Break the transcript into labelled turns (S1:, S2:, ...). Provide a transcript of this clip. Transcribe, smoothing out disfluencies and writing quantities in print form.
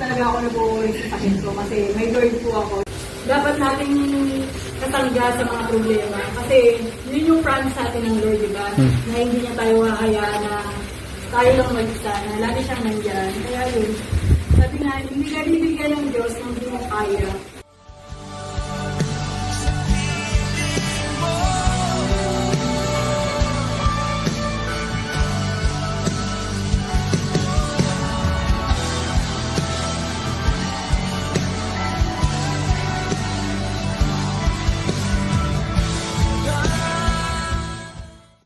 S1: talaga ako nabuhay sa sakit ko kasi may Lord po ako. Dapat nating katangga sa mga problema kasi yun yung promise sa atin ng Lord, diba? Na hindi niya tayo hahayaan na tayo lang mag-isa, na lagi siyang nandyan. Kaya yun, sabi nga, hindi ka bibigyan ng Diyos kung hindi mo kaya.